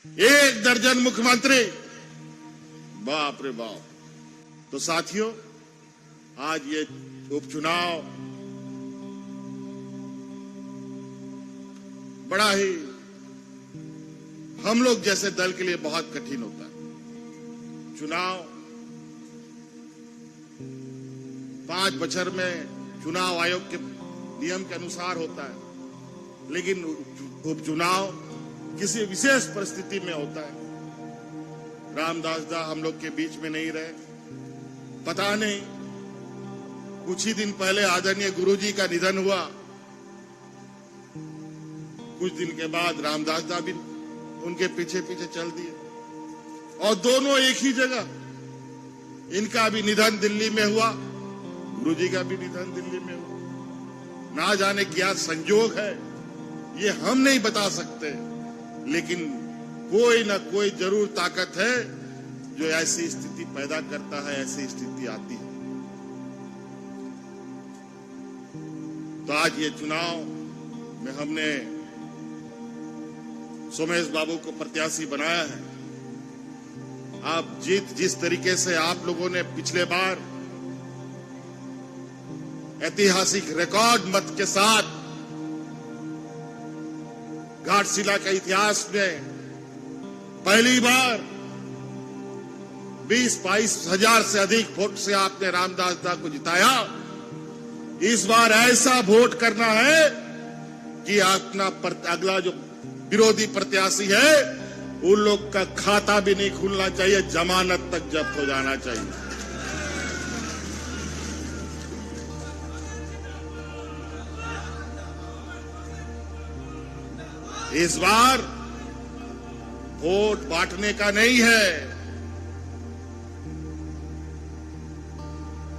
एक दर्जन मुख्यमंत्री, बाप रे बाप। तो साथियों, आज ये उपचुनाव बड़ा ही हम लोग जैसे दल के लिए बहुत कठिन होता है। चुनाव 5 बछर में चुनाव आयोग के नियम के अनुसार होता है, लेकिन उपचुनाव किसी विशेष परिस्थिति में होता है। रामदास दा हम लोग के बीच में नहीं रहे, पता नहीं कुछ ही दिन पहले आदरणीय गुरुजी का निधन हुआ। कुछ दिन के बाद रामदास दा भी उनके पीछे पीछे चल दिए, और दोनों एक ही जगह। इनका भी निधन दिल्ली में हुआ, गुरुजी का भी निधन दिल्ली में हुआ। ना जाने क्या संयोग है, ये हम नहीं बता सकते, लेकिन कोई ना कोई जरूर ताकत है जो ऐसी स्थिति पैदा करता है, ऐसी स्थिति आती है। तो आज ये चुनाव में हमने सोमेश बाबू को प्रत्याशी बनाया है। आप जीत जिस तरीके से आप लोगों ने पिछले बार ऐतिहासिक रिकॉर्ड मत के साथ घाटशिला के इतिहास में पहली बार 20-22 हजार से अधिक वोट से आपने रामदास दा को जिताया। इस बार ऐसा वोट करना है कि अपना अगला जो विरोधी प्रत्याशी है उन लोग का खाता भी नहीं खुलना चाहिए, जमानत तक जब्त हो जाना चाहिए। इस बार वोट बांटने का नहीं है,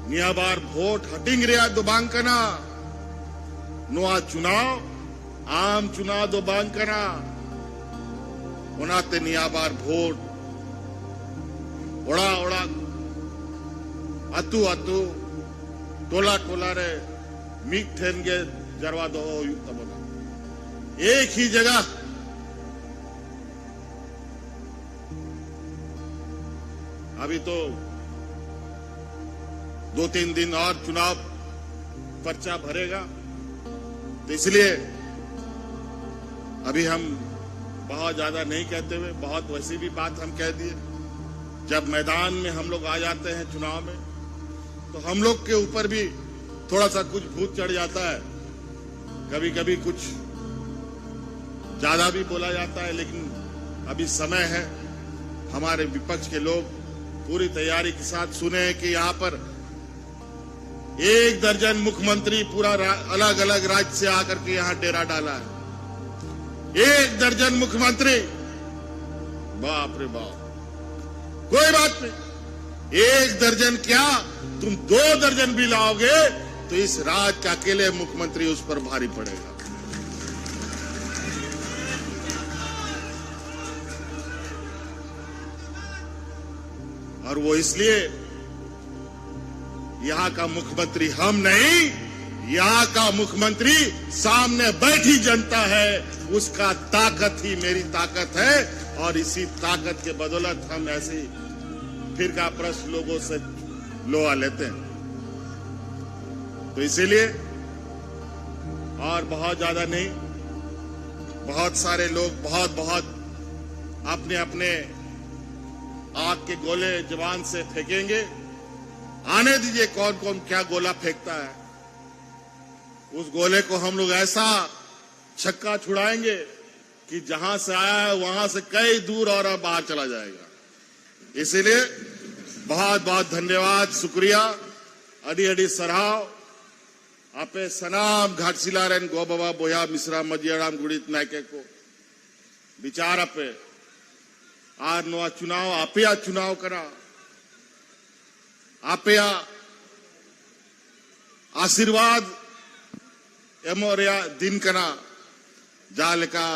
निया बार वोट हटिंग रिया दो बांकना नुआ चुनाव आम चुनाव दो बांकना उनाते निया बार वोट ओड़ा ओड़ा अतु अतु टोला टोला रे मीट ठेनगे जरवा दो तब एक ही जगह। अभी तो 2-3 दिन और चुनाव पर्चा भरेगा, तो इसलिए अभी हम बहुत ज्यादा नहीं कहते हुए बहुत वैसी भी बात हम कह दिए। जब मैदान में हम लोग आ जाते हैं चुनाव में, तो हम लोग के ऊपर भी थोड़ा सा कुछ भूत चढ़ जाता है। कभी कभी कुछ ज्यादा भी बोला जाता है, लेकिन अभी समय है हमारे विपक्ष के लोग पूरी तैयारी के साथ सुने कि यहाँ पर 1 दर्जन मुख्यमंत्री पूरा अलग अलग राज्य से आकर के यहाँ डेरा डाला है। 1 दर्जन मुख्यमंत्री, बाप रे बाप। कोई बात नहीं, 1 दर्जन क्या, तुम 2 दर्जन भी लाओगे तो इस राज्य का अकेले मुख्यमंत्री उस पर भारी पड़ेगा। और वो इसलिए यहां का मुख्यमंत्री हम नहीं, यहां का मुख्यमंत्री सामने बैठी जनता है। उसका ताकत ही मेरी ताकत है, और इसी ताकत के बदौलत हम ऐसे फिर का प्रश्न लोगों से लोहा लेते हैं। तो इसीलिए और बहुत ज्यादा नहीं, बहुत सारे लोग बहुत अपने अपने आग के गोले जवान से फेंकेंगे। आने दीजिए कौन कौन क्या गोला फेंकता है। उस गोले को हम लोग ऐसा छक्का छुड़ाएंगे कि जहां से आया है वहां से कई दूर और बाहर चला जाएगा। इसीलिए बहुत बहुत धन्यवाद, शुक्रिया, अडी अडी सराव आपे सनाम घाटशिला रेन गो बाबा बोया मिश्रा मजियाराम गुड़ित नायके को विचार आपे आज नवा चुनाव आपेया चुनाव करा, आपेया आशीर्वाद एमोरिया दिन कना जाल का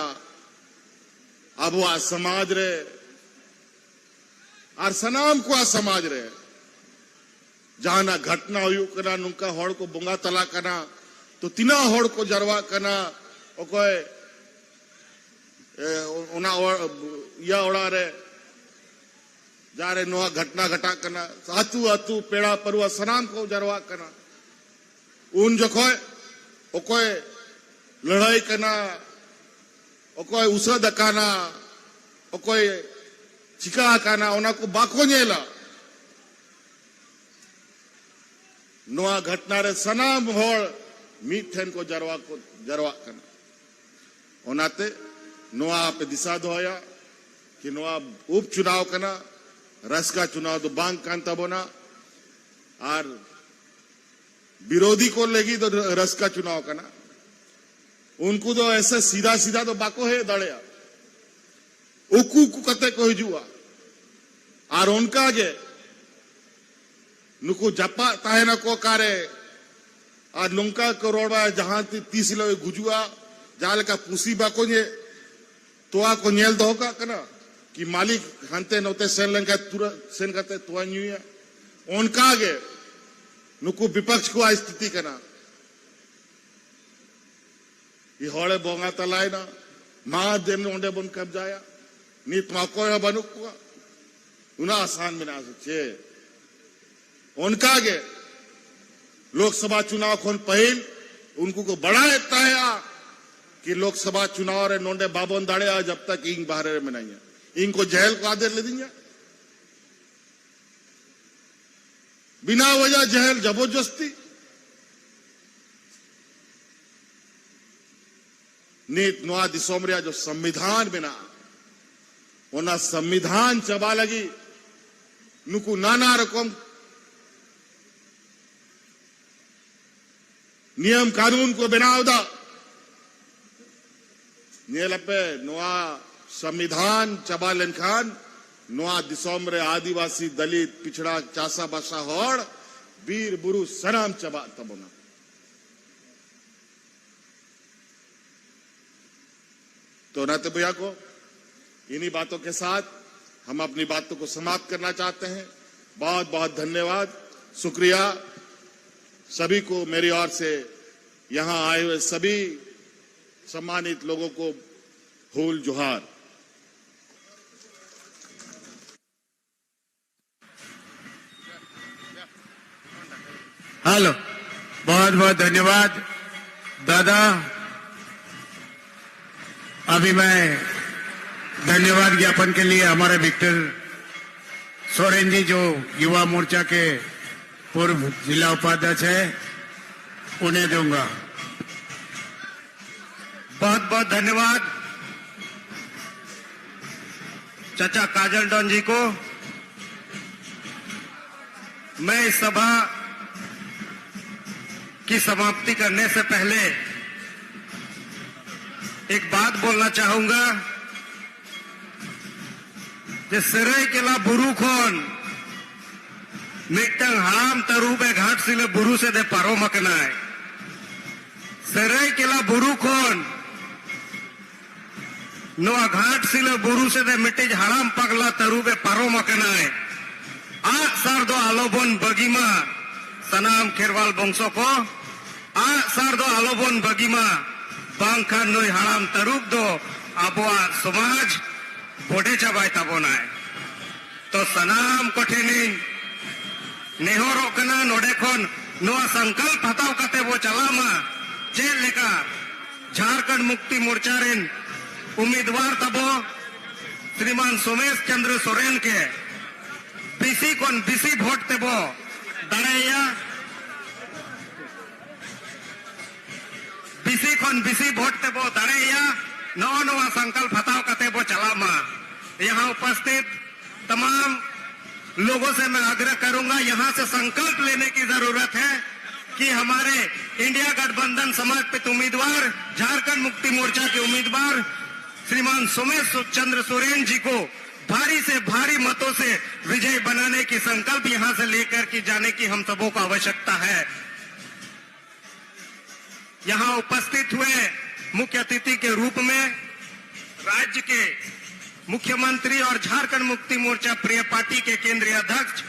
अब आ समाज रे और सनाम को आ समाज रे जहां ना घटना हुई कना नुका होड़ को बोंगा तला कना तो तिना होड़ को जरवा कना ओकोय या ओड़ा रे जारे नोआ घटना घटा करना हाथू हाथू पेड़ा परुआ सनाम को जरवा करना उन जोखोय ओकोय लड़ाई करना ओकोय उसद काना ओकोय चिका काना ओना को बाको नेला नोआ घटना रे सनाम होड़ मीठन को जरवा करना ओनाते नोआ पे दिशा दोया कि नोआ उपचुनाव करना रस का चुनाव तो बांग कांता बोना और विरोधी को लेगी तो रस का चुनाव करना उनको तो ऐसे सीधा सीधा तो बाको है दड़िया उकू कते को हिजुआ और उनका जे नुकु जपा ताहेना को कारे और नुंका करोड़वा जहां 30 लो गुजुआ जाल का पुसी बाको ने तो को नेल दो का कना कि मालिक हंते नोते सेन करते तो न्यूया उनका आगे नुकु विपक्ष को स्थिति करना ये होड़े बोंगा तलाय ना मां दिन ओंडे बन कब जाया नीत माको या बनुक हुआ उना आसान बना सके उनका आगे लोकसभा चुनाव खोन पहल उनको को बड़ा इतना है कि लोकसभा चुनाव रे नोंडे बाबन दाड़े जब तक इंग बाहर में नहीं है इनको जेल को आदेश ले देंगे बिना वजह जेल जबरदस्ती नीत नोआ दिसोमरिया जो संविधान बिना ओना संविधान चबा लगी नुकु नाना रकम नियम कानून को बनाव दा नेलपे नोआ संविधान चबालन खान नोआ दिसोमरे आदिवासी दलित पिछड़ा चासा बासा होड़ वीर बुरु सनाम चबा तबोना तो नाते भैया को इन्हीं बातों के साथ हम अपनी बातों को समाप्त करना चाहते हैं। बहुत बहुत धन्यवाद, शुक्रिया सभी को, मेरी ओर से यहां आए हुए सभी सम्मानित लोगों को फूल जोहार। हेलो, बहुत बहुत धन्यवाद दादा। अभी मैं धन्यवाद ज्ञापन के लिए हमारे विक्टर सोरेन जी जो युवा मोर्चा के पूर्व जिला उपाध्यक्ष है उन्हें दूंगा। बहुत बहुत धन्यवाद चाचा काजल डॉन जी को। मैं इस सभा की समाप्ति करने से पहले एक बात बोलना चाहूंगा। सरायकेला बुरु खोन मिट्टंग हाम तरुबे घाट सिले बुरु से दे पारो मकनाय। सरायकेला बुरु खोन नोआ घाट सिले बुरु से दे मिट्टी हाराम पगला तरुबे पारो मकनाय। आ सार दो आलोबन बगीमा सनाम खेरवाल बंशो को आ सार दो आलोबन बगीमा बांखान नोई हाराम तरुब दो आबुआ समाज बोडे चाबाय ताबोनाय। तो सनाम कठिनी नेहरो कना नोडे खोन नोआ संकल्प हताव कते वो चलामा चेल लेका झारखंड मुक्ति मोर्चा रेन उम्मीदवार तबो श्रीमान सोमेश चंद्र सोरेन के बीसी कोन बीसी वोट तेबो दाड़ाया बीसी कोन बीसी वोट तेबो दाड़ाया नवा संकल्प हताव कते वो चलामा। यहाँ उपस्थित तमाम लोगों से मैं आग्रह करूंगा, यहाँ से संकल्प लेने की जरूरत है कि हमारे इंडिया गठबंधन समर्पित उम्मीदवार झारखंड मुक्ति मोर्चा के उम्मीदवार श्रीमान सोमेश चंद्र सोरेन जी को भारी से भारी मतों से विजय बनाने की संकल्प यहाँ से लेकर के जाने की हम सबों को आवश्यकता है। यहाँ उपस्थित हुए मुख्य अतिथि के रूप में राज्य के मुख्यमंत्री और झारखंड मुक्ति मोर्चा प्रिय पार्टी के केंद्रीय अध्यक्ष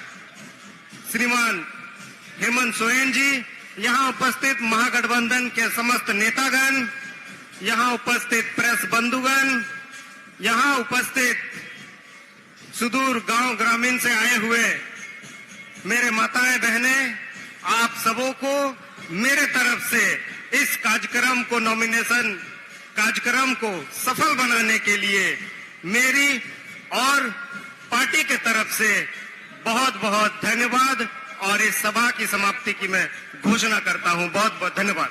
श्रीमान हेमंत सोरेन जी, यहाँ उपस्थित महागठबंधन के समस्त नेतागण, यहाँ उपस्थित प्रेस बंधुगण, यहाँ उपस्थित सुदूर गांव ग्रामीण से आए हुए मेरे माताएं बहनें, आप सबों को मेरे तरफ से इस कार्यक्रम को सफल बनाने के लिए मेरी और पार्टी के तरफ से बहुत बहुत धन्यवाद और इस सभा की समाप्ति की मैं घोषणा करता हूं। बहुत बहुत धन्यवाद।